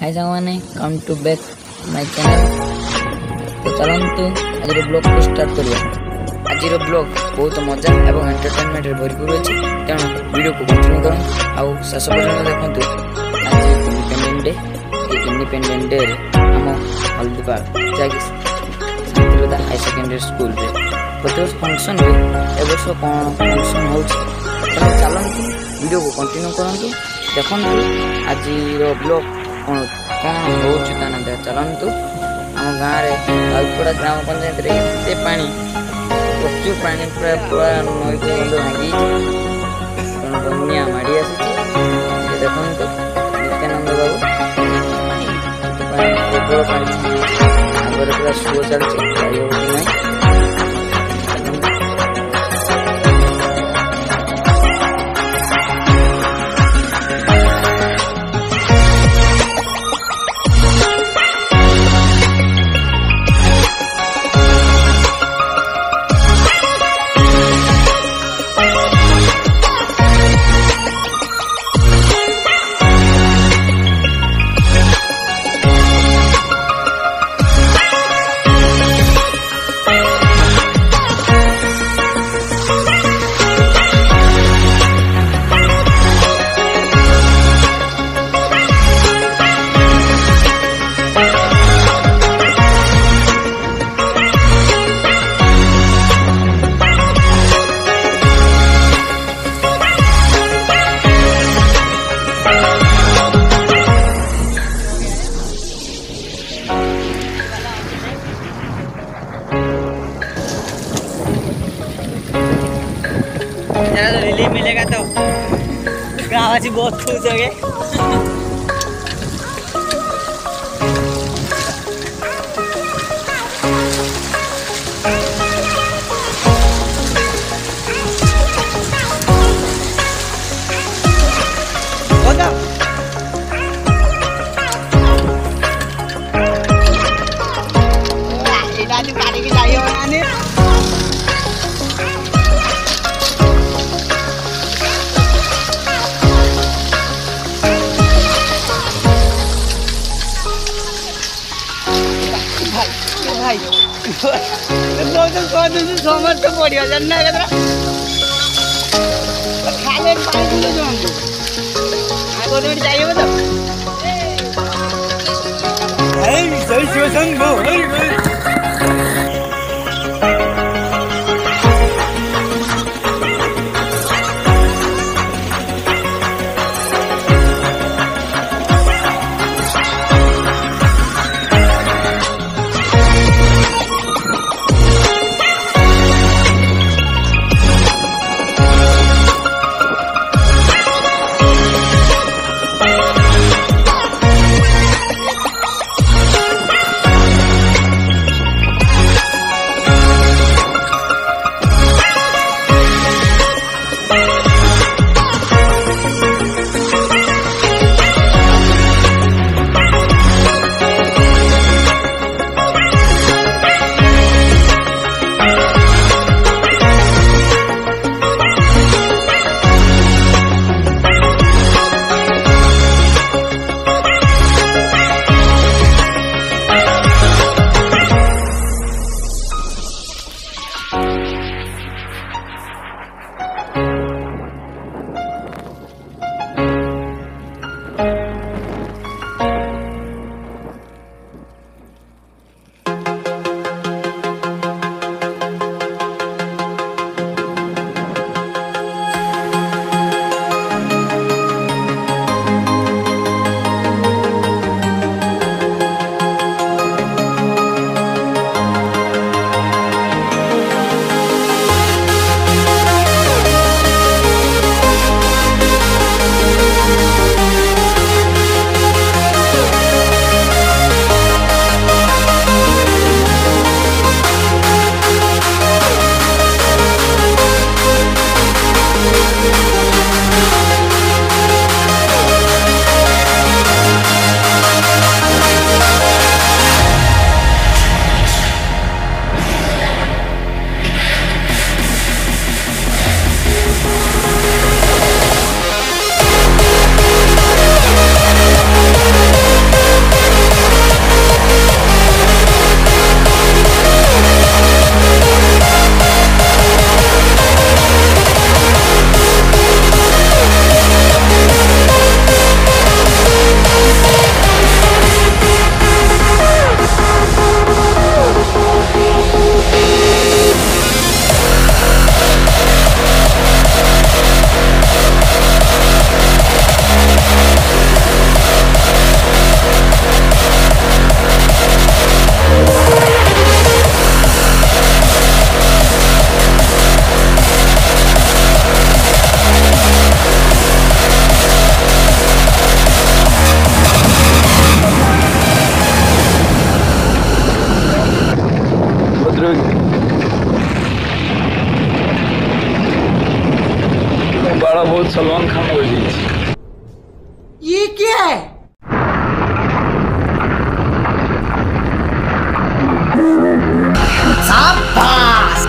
हाय सामाने come to back my channel. तो चलतु आज ब्लॉग को स्टार्ट करिया। आज ब्लॉग बहुत मजा एवं एंटरटेनमेंट रे भरपूर अच्छे, तेणु वीडियो को कंटिन्यू कर आउ शेष पर्यटन देखु। आज इंडिपेंडेंट डे रे आम हल्दीपाल जहाँकि शांतिलता हाई सेकेंडरी स्कूल रे प्रत्येक फंक्शन रे ए वर्ष कौन फंक्शन हो चलतु वीडियो को कंटिन्यू करंतु देखु। आज ब्लॉग कौन कौन हो चलतु। आम गाँव में बालपड़ा ग्राम पंचायत रे पानी प्रचुर पानी पूरा नई को भांगी बनिया माड़ी आसी देखु। नित्यानंद बाबू प्रबल पानी आगे पूरा शो चलती रिलीफ मिलेगा तो गाँववासी बहुत खुश हो गए। भाई समझ पड़िया जानना खाले पानी चाहिए तो सलमान खान बोल दीजिए। ये क्या है? शाबाश!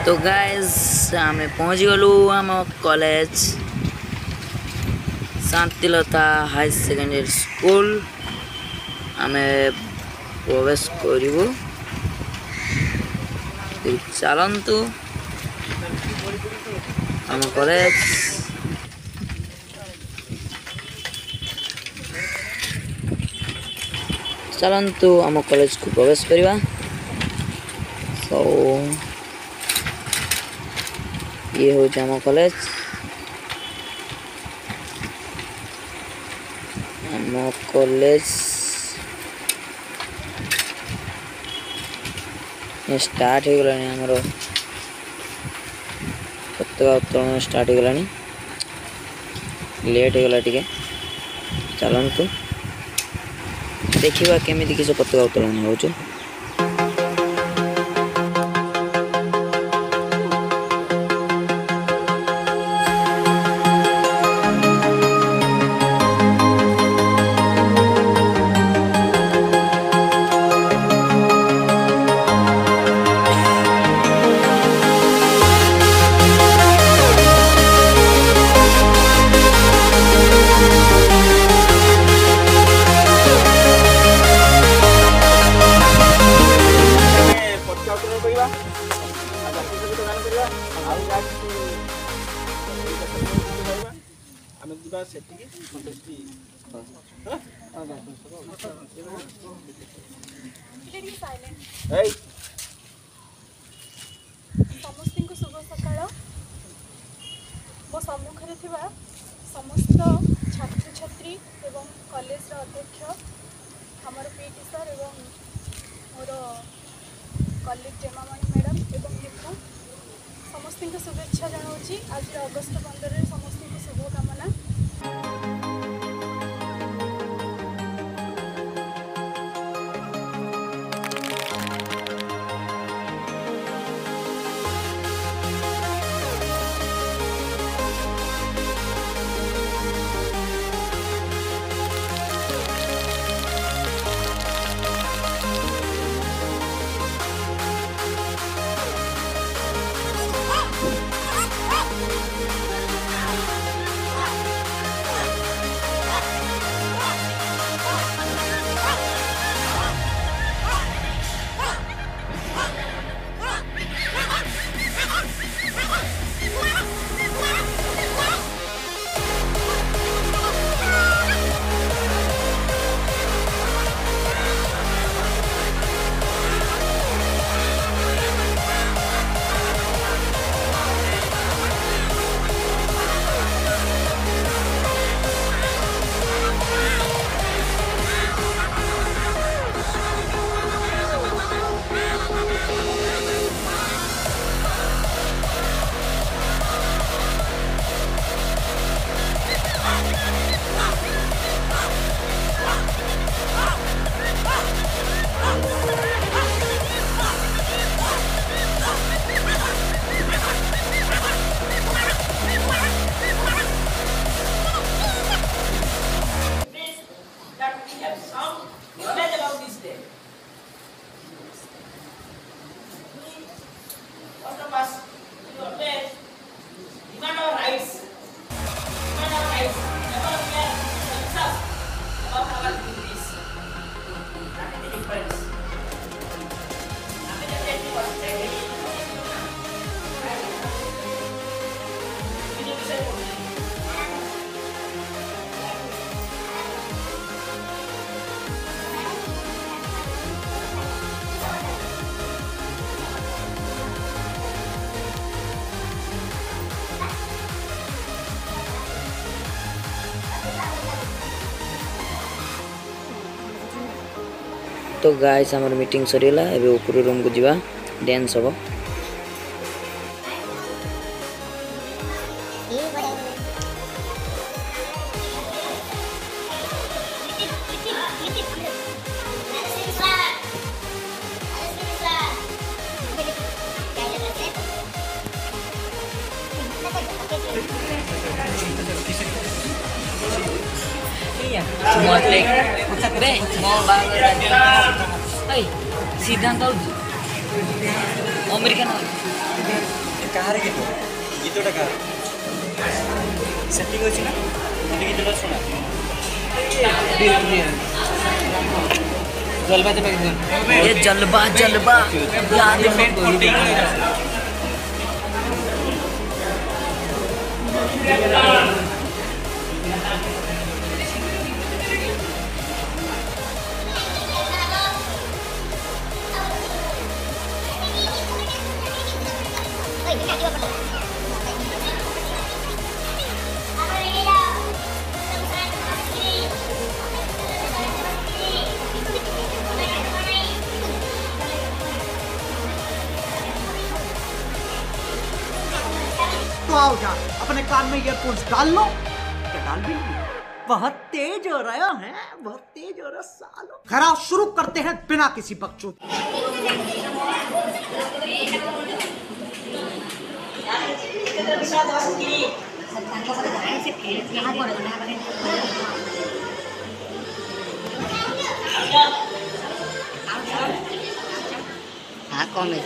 तो गाइज आम पहुँच गलु आम college Shantilata high secondary school आम प्रवेश करू चलतु आम कॉलेज चलतु आम कॉलेज को प्रवेश करवा। सो ये हो आम कॉलेज स्टार्ट हो गला आमर पताका उत्तोलन स्टार्ट हो गला लेट हो गला टिके चलतु देखिए केमी किसी पताका उत्तोलन हो। समस्त को शुभ सकाळ मो सम्मुखें थिबा समस्त छात्र छात्री एवं कॉलेज अध्यक्ष हमर पीटी सर एवं मोर कॉलेज जेमामणि मैडम एवं मित्र समस्त को शुभेच्छा जनाऊँगी। आज अगस्ट 15 समस्त को शुभकामना। तो गाइस हमर मीटिंग सरीला एबे ऊपर रूम को जीवा डांस हो semua klik be mau banget hey sidang tau American କାହାର ଗୀତ ଗୀତଟା କାହାର ସେଟିଂ ଅଛି ନା ମୋତେ ଗୀତଟା ଶୁଣା ଜଲବା ଦେବା ये जलवा जलवा याद तो आओ यार, अपने कान में ईयरफोन्स डाल लो। क्या डाल भी नहीं? बहुत तेज हो रहा है, बहुत तेज हो रहा सालो। खराब शुरू करते हैं बिना किसी बकचोद। हाँ कौन है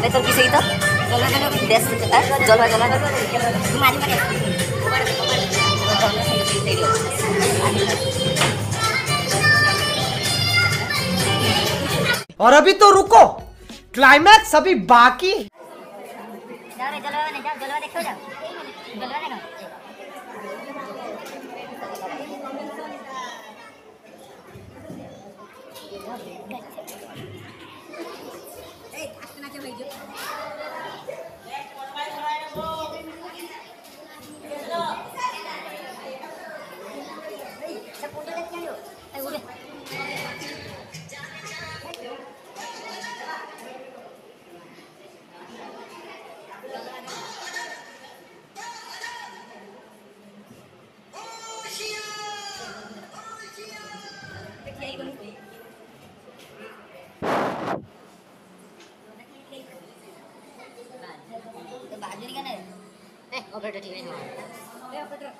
betul bisa itu des jolwa gimana और अभी तो रुको, क्लाइमैक्स अभी बाकी। जलवा देखो जाओ जलवा देखो operator ठीक नहीं operator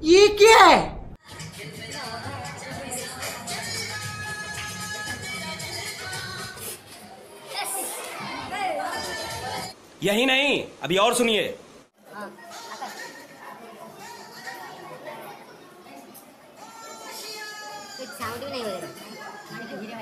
ये क्या है? यही नहीं, अभी और सुनिए। कुछ साउंड भी नहीं हो रहा है। धीरे धीरे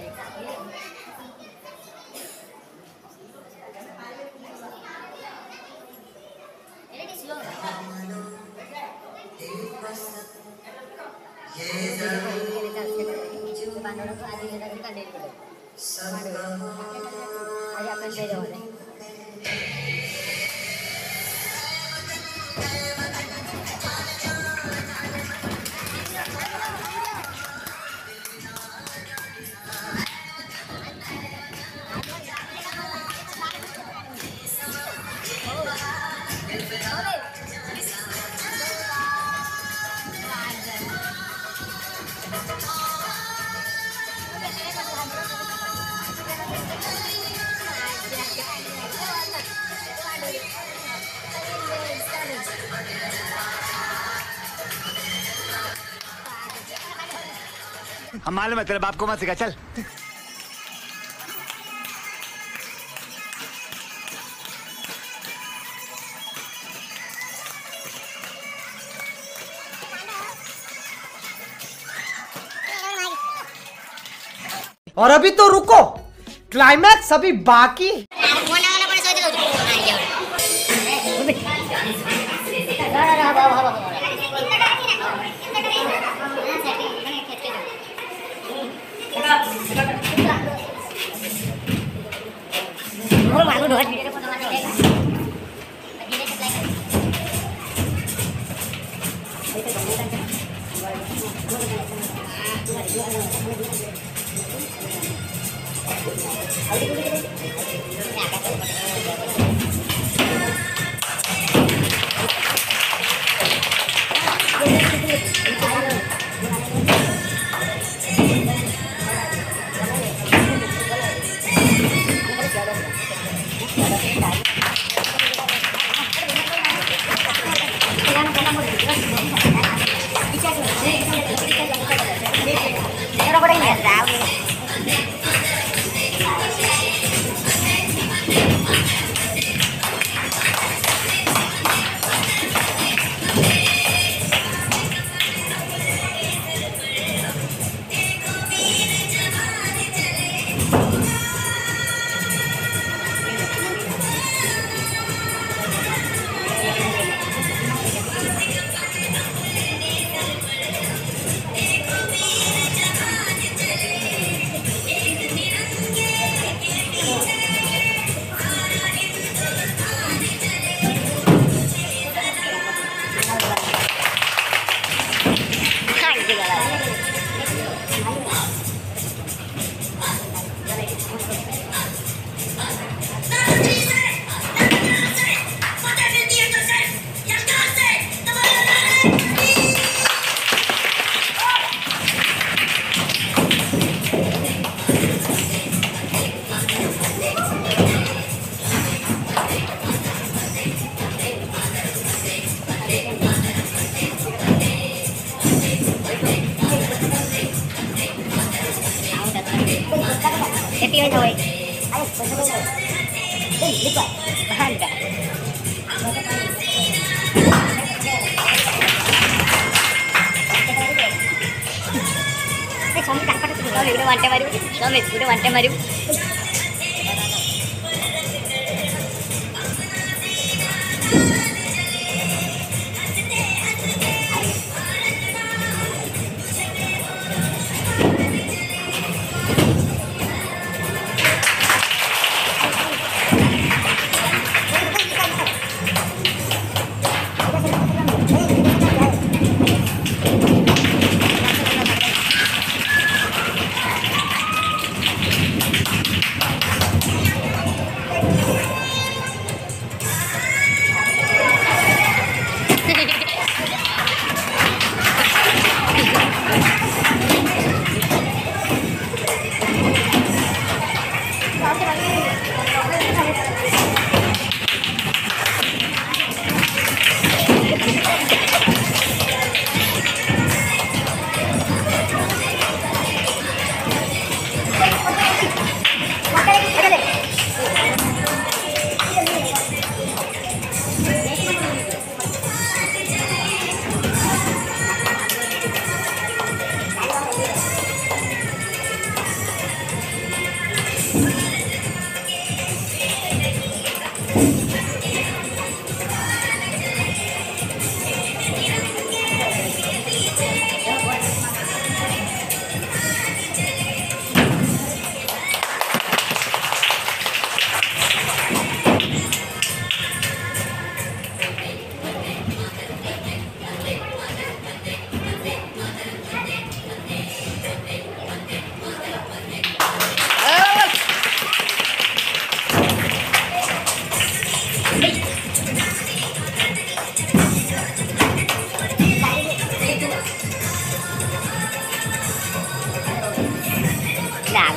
हम मालूम है तेरे बाप को मत सिखा, चल। और अभी तो रुको, क्लाइमैक्स अभी बाकी। Happy rồi. Ayo, betul-betul. Lipat. Bahan dah. Suami tak pada sudah udah wanita baru. Suami udah wanita baru.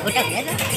গোটা হয়ে যায়।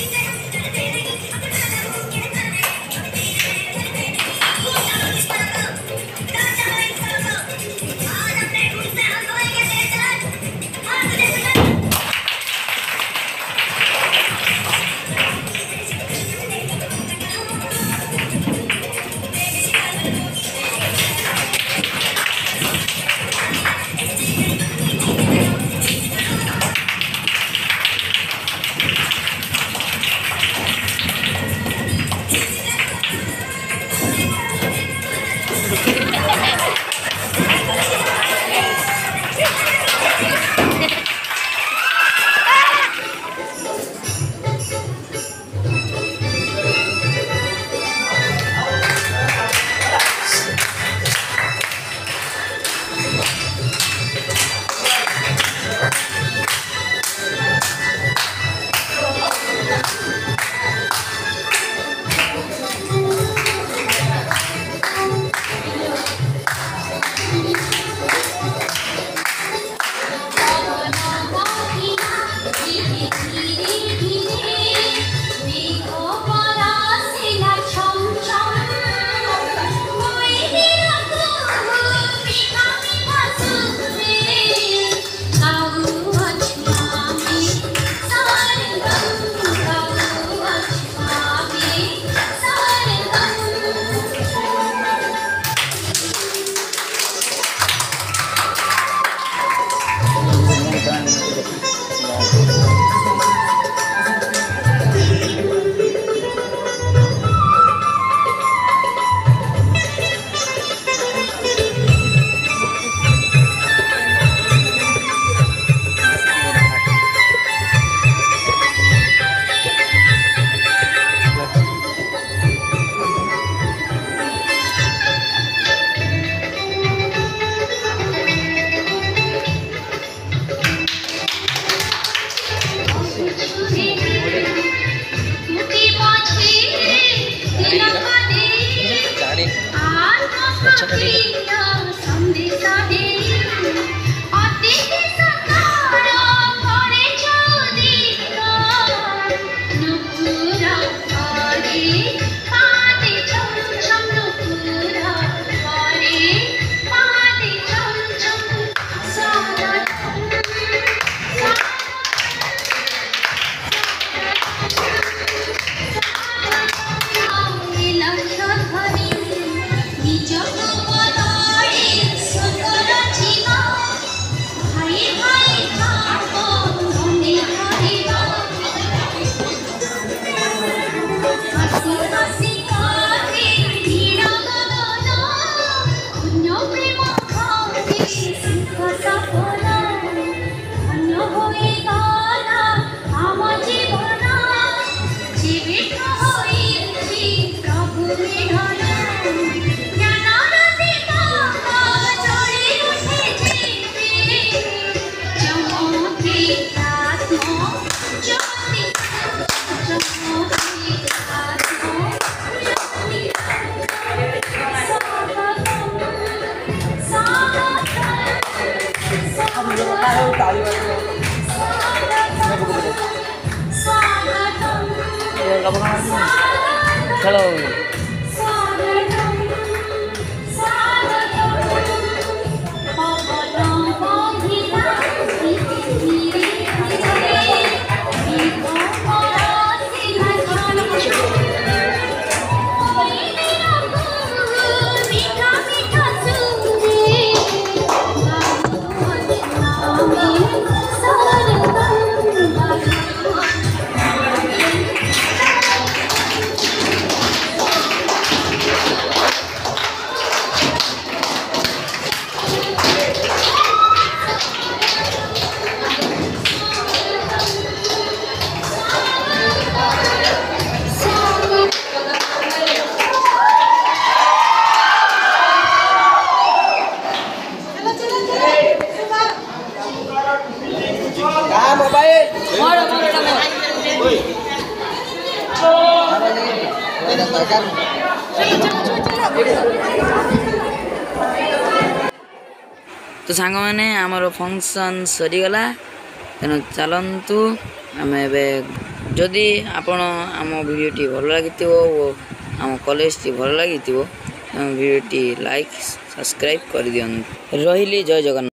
तो सांग मैंने आमर फंक्शन सरीगला तेणु चलतु आम जदि आपण आम भिडियोटी भल लगी आम कॉलेज टी भल लगी भिडियोटी लाइक सब्सक्राइब कर दियन रही जय जगन्नाथ।